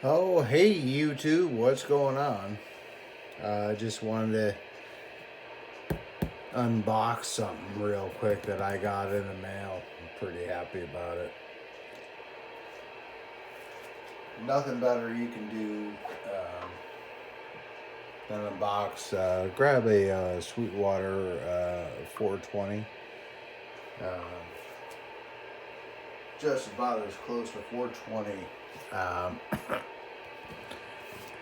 Oh, hey YouTube, what's going on? I just wanted to unbox something real quick that I got in the mail. I'm pretty happy about it. Nothing better you can do than unbox. Grab a Sweetwater 420. Uh, just about as close to 420 um,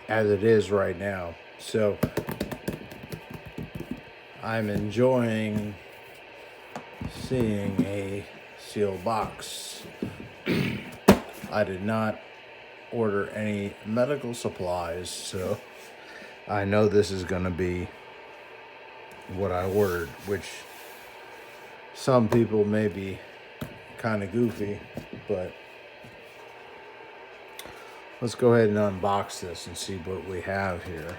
as it is right now. So I'm enjoying seeing a sealed box. I did not order any medical supplies, so I know this is going to be what I ordered, which some people may be kind of goofy, but let's go ahead and unbox this and see what we have here.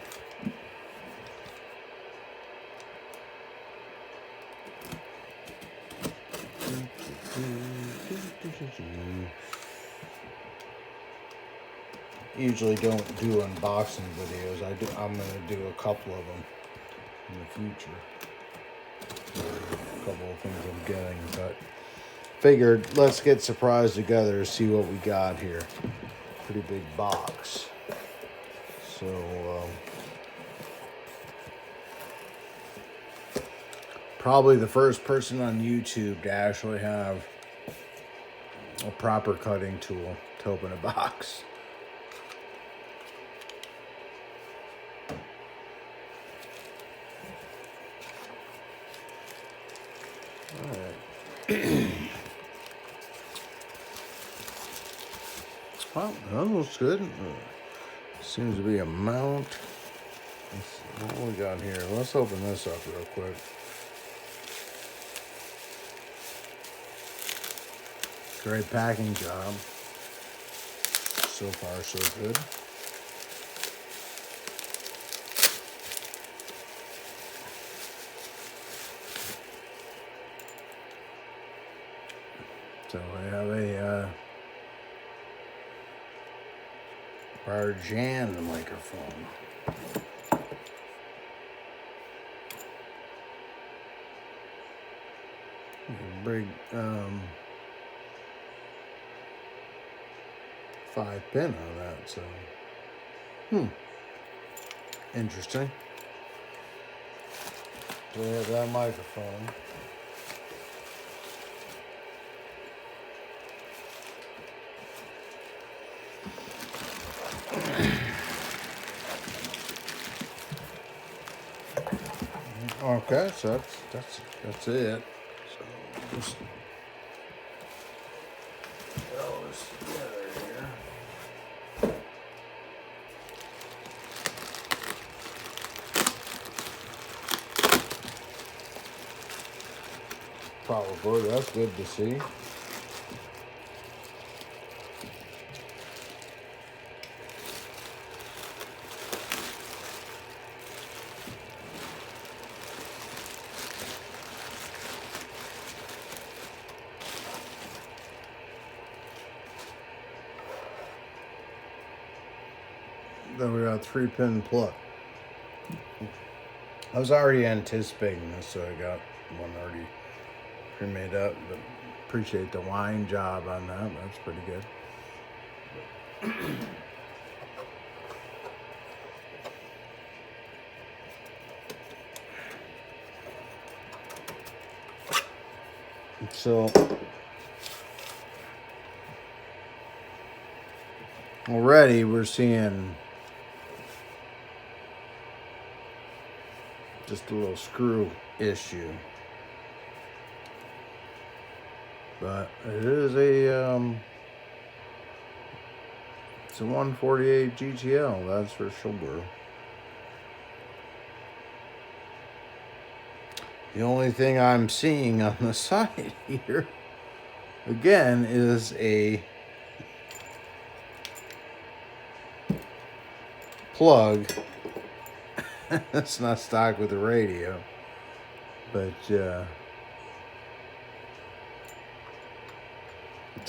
Usually don't do unboxing videos. I'm going to do a couple of them in the future. A couple of things I'm getting, but figured let's get surprised together to see what we got here. Pretty big box. So probably the first person on YouTube to actually have a proper cutting tool to open a box. Alright. Well, that looks good. Seems to be a mount. Let's see what we got here. Let's open this up real quick. Great packing job. So far, so good. So we have a Barjan microphone. Big 5-pin on that, so interesting. So we have that microphone. Okay, so that's it. So just put all this together here. Probably that's good to see. Then we got a 3-pin plug. I was already anticipating this, so I got one already pre-made up. But appreciate the line job on that. That's pretty good. So already we're seeing just a little screw issue, but it is it's a 148 GTL, that's for sure. The only thing I'm seeing on the side here again is a plug. It's not stock with the radio, but it's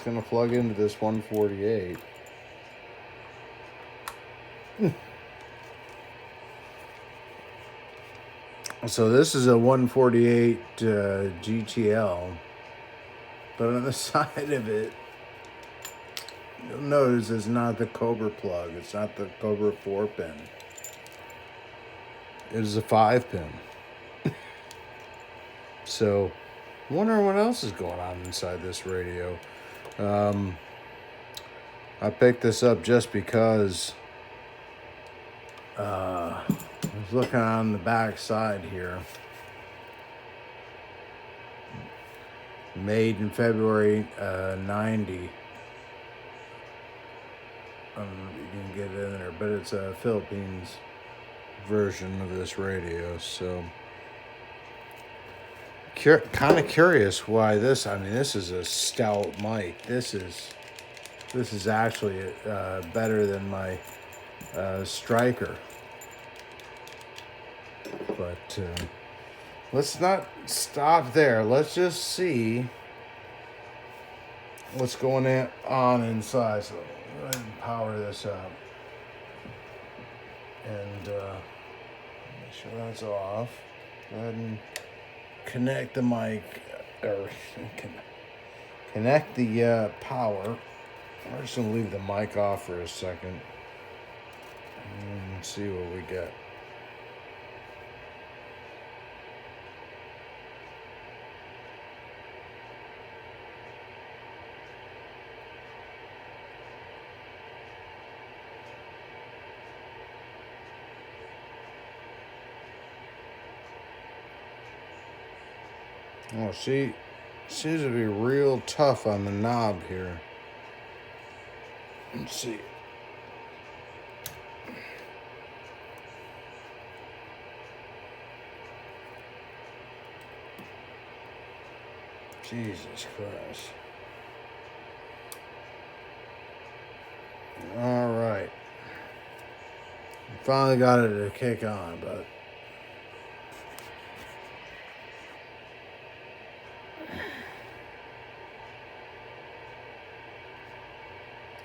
gonna plug into this 148. So this is a 148 GTL, but on the side of it, you'll notice it's not the Cobra plug. It's not the Cobra 4-pin. It is a 5-pin. So, I wonder what else is going on inside this radio. I picked this up just because I was looking on the back side here. Made in February 90. You can get it in there, but it's a Philippines version of this radio. So, kind of curious why this. I mean, this is a stout mic. This is actually better than my Striker. But let's not stop there. Let's just see what's going on inside. So go ahead and power this up. And make sure that's off. Go ahead and connect the mic, or connect the power. I'm just going to leave the mic off for a second and see what we get. Oh, see, seems to be real tough on the knob here. Let's see. Jesus Christ. All right. Finally got it to kick on, but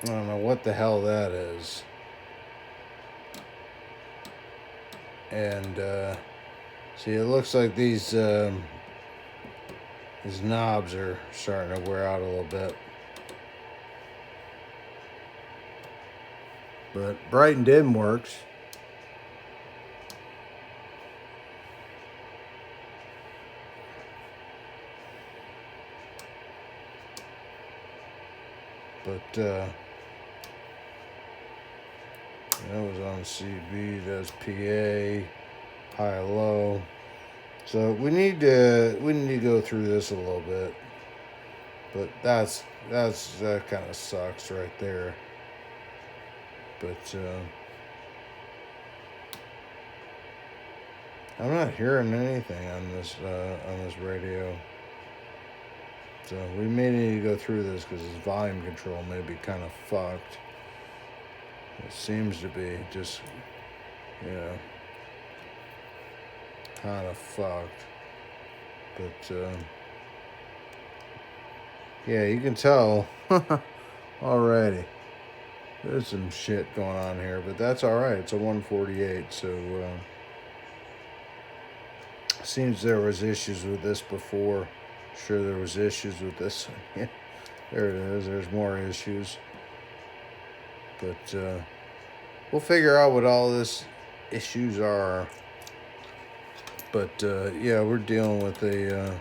I don't know what the hell that is. And see, it looks like these knobs are starting to wear out a little bit. But bright and dim works. But that was on CB, that's PA, high, low. So we need to go through this a little bit. But that kind of sucks right there. But I'm not hearing anything on this radio. So we may need to go through this because his volume control may be kind of fucked. It seems to be just, kind of fucked. But yeah, you can tell already. There's some shit going on here, but that's all right. It's a 148, so seems there was issues with this before. Sure, there was issues with this. Yeah, there it is. There's more issues. But we'll figure out what all this issues are. But yeah, we're dealing with a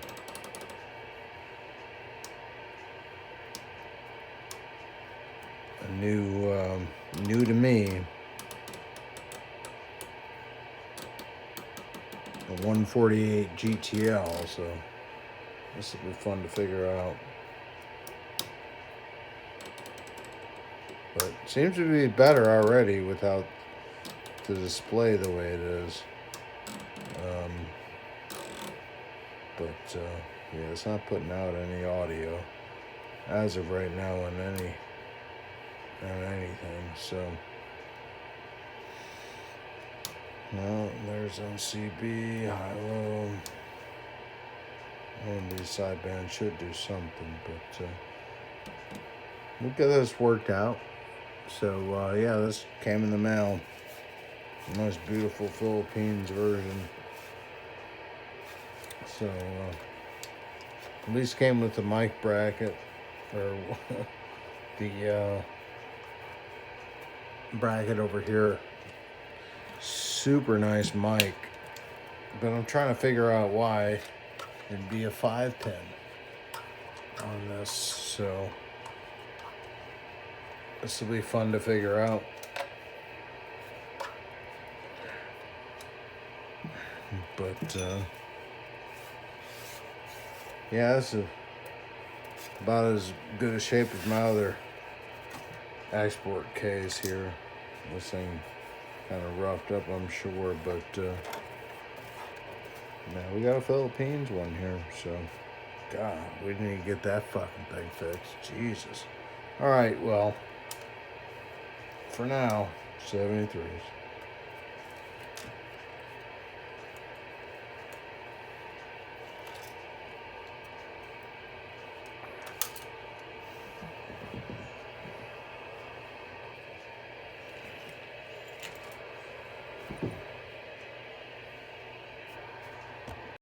new to me, a 148 GTL. So this will be fun to figure out. But it seems to be better already without the display the way it is. But yeah, it's not putting out any audio as of right now on anything. So no, there's on CB, high, low. One of these sidebands should do something, but we'll get this worked out. So yeah, this came in the mail. Nice, beautiful Philippines version. So, at least came with the mic bracket, or the bracket over here. Super nice mic, but I'm trying to figure out why it'd be a 5-pin on this. So this will be fun to figure out. But yeah, this is about as good a shape as my other export case here. This thing kind of roughed up, I'm sure, but now we got a Philippines one here, so God, we need to get that fucking thing fixed. Jesus. All right, well, for now, 73s.